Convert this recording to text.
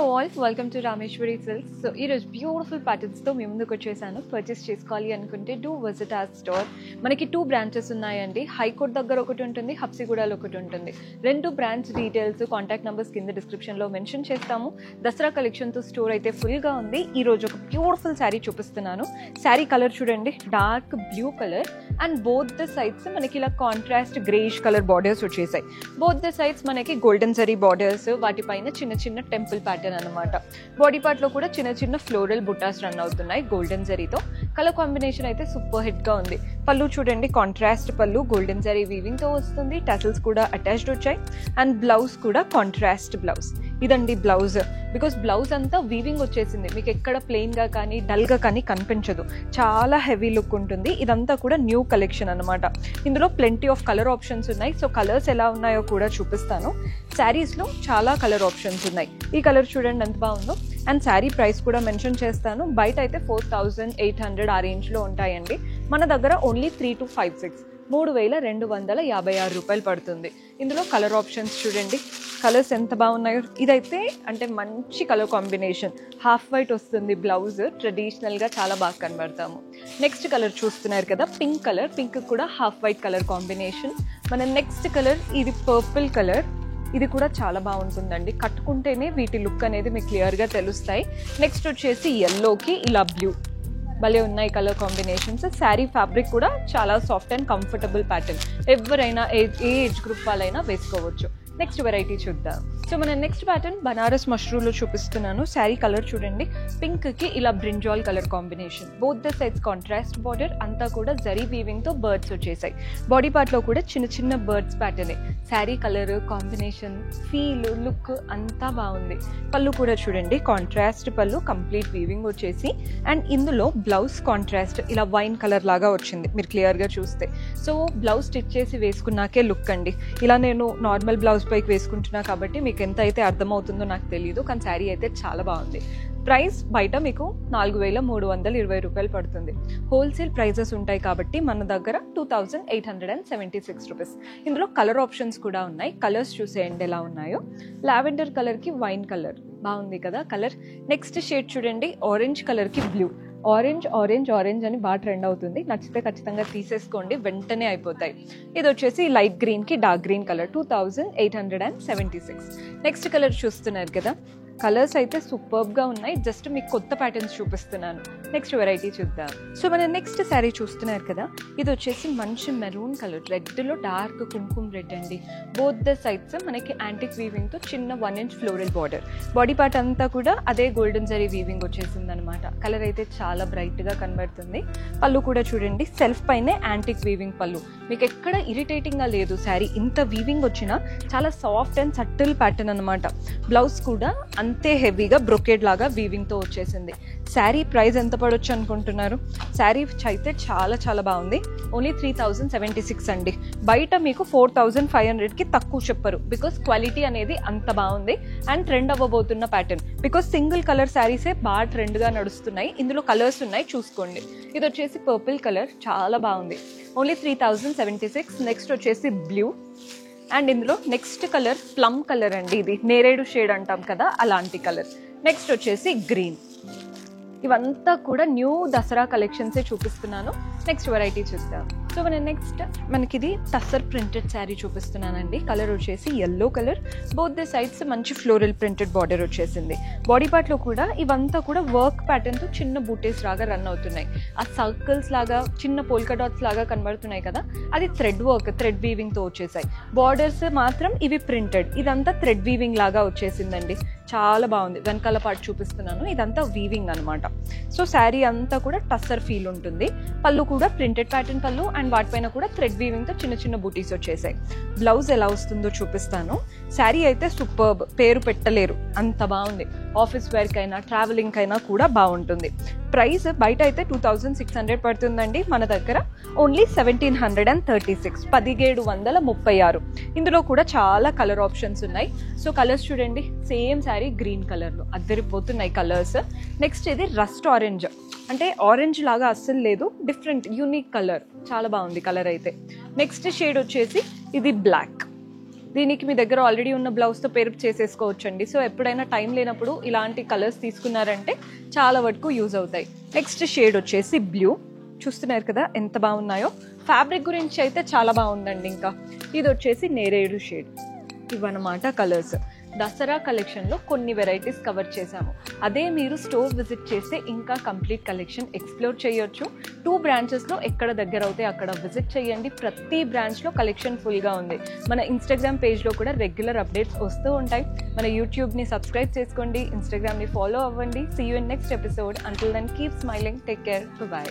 Hello all, welcome to Rameshwari Silks. So ee roju beautiful patterns tho mee munduku vachesanu. Purchase cheskali anukunte do visit our store. Manaki two branches unnayandi. High Court daggara okati untundi, Hapsigudalo okati untundi. Rendu branch details, contact numbers kinda description lo mention chestamu. Dasara collection tho store aithe full ga undi. Ee roju oka beautiful saree chupistunanu. Saree color chudandi, dark blue color and both the sides manaki ila contrast grayish color borders vachesai. Both the sides manaki golden zari borders, vaati paina chinna chinna temple pattern అనమాట. Body part లో కూడా చిన్న చిన్న floral బుటాస్ run అవుతున్నాయి golden జరీతో. Colour combination అయితే super hit గా ఉంది. పళ్ళు చూడండి, కాంట్రాస్ట్ పళ్ళు గోల్డెన్ జరీ వీవింగ్ తో వస్తుంది. టసల్స్ కూడా అటాచ్డ్ వచ్చాయి అండ్ బ్లౌజ్ కూడా కాంట్రాస్ట్ బ్లౌజ్. ఇదండి బ్లౌజ్. బికాస్ బ్లౌజ్ అంతా వీవింగ్ వచ్చేసింది, మీకు ఎక్కడ ప్లెయిన్ గా కానీ డల్ గా కానీ కనిపించదు. చాలా హెవీ లుక్ ఉంటుంది. ఇదంతా కూడా న్యూ కలెక్షన్ అనమాట. ఇందులో ప్లెంటీ ఆఫ్ కలర్ ఆప్షన్స్ ఉన్నాయి. సో కలర్స్ ఎలా ఉన్నాయో కూడా చూపిస్తాను. శారీస్ లో చాలా కలర్ ఆప్షన్స్ ఉన్నాయి. ఈ కలర్ చూడండి ఎంత బాగుందో. అండ్ శారీ ప్రైస్ కూడా మెన్షన్ చేస్తాను. బయట అయితే 4800 ఆ రేంజ్ లో ఉంటాయండి. మన దగ్గర ఓన్లీ 3256 3256 రూపాయలు పడుతుంది. ఇందులో కలర్ ఆప్షన్స్ చూడండి, కలర్స్ ఎంత బాగున్నాయో. ఇదైతే అంటే మంచి కలర్ కాంబినేషన్, హాఫ్ వైట్ వస్తుంది బ్లౌజ్. ట్రెడిషనల్గా చాలా బాగా కనబడతాము. నెక్స్ట్ కలర్ చూస్తున్నారు కదా, పింక్ కలర్. పింక్ కూడా హాఫ్ వైట్ కలర్ కాంబినేషన్. మన నెక్స్ట్ కలర్ ఇది పర్పుల్ కలర్. ఇది కూడా చాలా బాగుంటుందండి. కట్టుకుంటేనే వీటి లుక్ అనేది మీకు క్లియర్గా తెలుస్తాయి. నెక్స్ట్ వచ్చేసి ఎల్లోకి ఇలా బ్లూ. భలే ఉన్నాయి కలర్ కాంబినేషన్స్. శారీ ఫ్యాబ్రిక్ కూడా చాలా సాఫ్ట్ అండ్ కంఫర్టబుల్ ప్యాటర్న్. ఎవరైనా ఏ ఏజ్ గ్రూప్ వాళ్ళైనా వేసుకోవచ్చు. నెక్స్ట్ వెరైటీ చూద్దాం. సో మన నెక్స్ట్ ప్యాటర్న్ బనారస్ మష్రూలో చూపిస్తున్నాను. శారీ కలర్ చూడండి, పింక్ కి ఇలా brinjal colour combination. Both the sides contrast border. అంతా కూడా జరీ వీవింగ్ తో బర్డ్స్ వచ్చేసాయి. బాడీ పార్ట్ లో కూడా చిన్న చిన్న birds pattern. Sari colour combination, feel, look అంతా బాగుంది. పళ్ళు కూడా చూడండి, కాంట్రాస్ట్ పళ్ళు, కంప్లీట్ వీవింగ్ వచ్చేసి. అండ్ ఇందులో బ్లౌజ్ కాంట్రాస్ట్ ఇలా వైన్ కలర్ లాగా వచ్చింది మీరు క్లియర్ గా చూస్తే. సో బ్లౌజ్ స్టిచ్ చేసి వేసుకున్నాకే లుక్ అండి. ఇలా నేను నార్మల్ బ్లౌజ్ పైకి వేసుకుంటున్నా కాబట్టి మీకు ఎంత అయితే అర్థమవుతుందో నాకు తెలియదు, కానీ శారీ అయితే చాలా బాగుంది. ప్రైస్ బయట మీకు 4320 రూపాయలు పడుతుంది. హోల్సేల్ ప్రైజెస్ ఉంటాయి కాబట్టి మన దగ్గర 2876 రూపీస్. ఇందులో కలర్ ఆప్షన్స్ కూడా ఉన్నాయి. కలర్స్ చూసేయండి ఎలా ఉన్నాయో. లావెండర్ కలర్కి వైన్ కలర్ బాగుంది కదా కలర్. నెక్స్ట్ షేడ్ చూడండి, ఆరెంజ్ కలర్కి బ్లూ. ఆరెంజ్ ఆరెంజ్ ఆరెంజ్ అని బాగా ట్రెండ్ అవుతుంది. నచ్చితే ఖచ్చితంగా తీసేసుకోండి, వెంటనే అయిపోతాయి. ఇది వచ్చేసి లైట్ గ్రీన్కి dark green colour, 2876. Next colour చూస్తున్నారు కదా, కలర్స్ అయితే సూపర్బ్గా ఉన్నాయి. జస్ట్ మీకు కొత్త ప్యాటర్న్స్ చూపిస్తున్నాను. నెక్స్ట్ వెరైటీ చూద్దాం. సో మన నెక్స్ట్ శారీ చూస్తున్నారు కదా, ఇది వచ్చేసి మంచి మెరూన్ కలర్, రెడ్లో డార్క్ కుంకుమ రెడ్ అండి. బోత్ ద సైడ్స్ మనకి యాంటిక్ వీవింగ్తో చిన్న 1 inch floral border. Body part అంతా కూడా అదే గోల్డెన్ జరీ వీవింగ్ వచ్చేసింది అనమాట. కలర్ అయితే చాలా బ్రైట్గా కనబడుతుంది. పళ్ళు కూడా చూడండి, సెల్ఫ్ పైనే యాంటిక్ వీవింగ్ పళ్ళు. మీకు ఎక్కడ ఇరిటేటింగ్గా లేదు శారీ. ఇంత వీవింగ్ వచ్చినా చాలా సాఫ్ట్ అండ్ సటిల్ ప్యాటర్న్ అనమాట. బ్లౌజ్ కూడా అంతే హెవీగా బ్రొకేడ్ లాగా వీవింగ్ తో వచ్చేసింది. శారీ ప్రైస్ ఎంత పడొచ్చు అనుకుంటున్నారు? శారీ అయితే చాలా చాలా బాగుంది. ఓన్లీ 3076 అండి. బయట మీకు 4500కి తక్కువ చెప్పరు. బికాస్ క్వాలిటీ అనేది అంత బాగుంది అండ్ ట్రెండ్ అవ్వబోతున్న ప్యాటర్న్. బికాస్ సింగిల్ కలర్ శారీసే బాగా ట్రెండ్గా నడుస్తున్నాయి. ఇందులో కలర్స్ ఉన్నాయి, చూసుకోండి. ఇది వచ్చేసి పర్పుల్ కలర్, చాలా బాగుంది. ఓన్లీ 3076. నెక్స్ట్ వచ్చేసి బ్లూ. అండ్ ఇందులో నెక్స్ట్ కలర్ ప్లమ్ కలర్ అండి. ఇది నేరేడు షేడ్ అంటాం కదా, అలాంటి కలర్. నెక్స్ట్ వచ్చేసి గ్రీన్. ఇవంతా కూడా న్యూ దసరా కలెక్షన్సే చూపిస్తున్నాను. నెక్స్ట్ వెరైటీ చూద్దాం. సో మనకి ఇది టస్సర్ ప్రింటెడ్ శారీ చూపిస్తున్నానండి. కలర్ వచ్చేసి yellow colour. Both the sides మంచి ఫ్లోరల్ ప్రింటెడ్ బార్డర్ వచ్చేసింది. బాడీ పార్ట్లో కూడా ఇవంతా కూడా వర్క్ ప్యాటర్న్తో చిన్న బూటీస్ లాగా రన్ అవుతున్నాయి. ఆ సర్కిల్స్ లాగా చిన్న పోల్కా డాట్స్ లాగా కనబడుతున్నాయి కదా, అది థ్రెడ్ వర్క్, థ్రెడ్ వీవింగ్తో వచ్చేసాయి. బార్డర్స్ మాత్రం ఇవి ప్రింటెడ్. ఇదంతా థ్రెడ్ వీవింగ్ లాగా వచ్చేసిందండి. చాలా బాగుంది. వెనకాల పార్ట్ చూపిస్తున్నాను, ఇదంతా వీవింగ్ అనమాట. సో శారీ అంతా కూడా టస్సర్ ఫీల్ ఉంటుంది. పళ్ళు కూడా ప్రింటెడ్ ప్యాటర్న్ పళ్ళు అండ్ వాటిపైన కూడా థ్రెడ్ వీవింగ్తో చిన్న చిన్న బూటీస్ వచ్చేసాయి. బ్లౌజ్ ఎలా వస్తుందో చూపిస్తాను. శారీ అయితే సూపర్బ్, పేరు పెట్టలేరు, అంత బాగుంది. ఆఫీస్ వేర్కి అయినా ట్రావెలింగ్ అయినా కూడా బాగుంటుంది. ప్రైస్ బయట అయితే 2600 పడుతుందండి. మన దగ్గర ఓన్లీ 1736, 1736. ఇందులో కూడా చాలా కలర్ ఆప్షన్స్ ఉన్నాయి. సో కలర్స్ చూడండి, సేమ్ శారీ గ్రీన్ కలర్లో అద్దరిపోతున్నాయి కలర్స్. నెక్స్ట్ ఇది రస్ట్ ఆరెంజ్, అంటే ఆరెంజ్ లాగా అస్సలు లేదు, డిఫరెంట్ యూనిక్ కలర్, చాలా బాగుంది కలర్ అయితే. నెక్స్ట్ షేడ్ వచ్చేసి ఇది బ్లాక్. దీనికి మీ దగ్గర ఆల్రెడీ ఉన్న బ్లౌజ్తో పేరప్ చేసేసుకోవచ్చు అండి. సో ఎప్పుడైనా టైం లేనప్పుడు ఇలాంటి కలర్స్ తీసుకున్నారంటే చాలా వరకు యూజ్ అవుతాయి. నెక్స్ట్ షేడ్ వచ్చేసి బ్లూ. చూస్తున్నారు కదా ఎంత బాగున్నాయో. ఫ్యాబ్రిక్ గురించి అయితే చాలా బాగుందండి. ఇంకా ఇది వచ్చేసి నేరేడు షేడ్. ఇవన్నమాట కలర్స్. దసరా కలెక్షన్లో కొన్ని వెరైటీస్ కవర్ చేశాము. అదే మీరు స్టోర్ విజిట్ చేస్తే ఇంకా కంప్లీట్ కలెక్షన్ ఎక్స్ప్లోర్ చేయొచ్చు. 2 బ్రాంచెస్లో ఎక్కడ దగ్గర అవుతే అక్కడ విజిట్ చేయండి. ప్రతి బ్రాంచ్లో కలెక్షన్ ఫుల్గా ఉంది. మన ఇన్స్టాగ్రామ్ పేజ్లో కూడా రెగ్యులర్ అప్డేట్స్ వస్తూ ఉంటాయి. మన యూట్యూబ్ని సబ్స్క్రైబ్ చేసుకోండి, ఇన్స్టాగ్రామ్ని ఫాలో అవ్వండి. See you in next episode. Until then keep smiling, take care, by.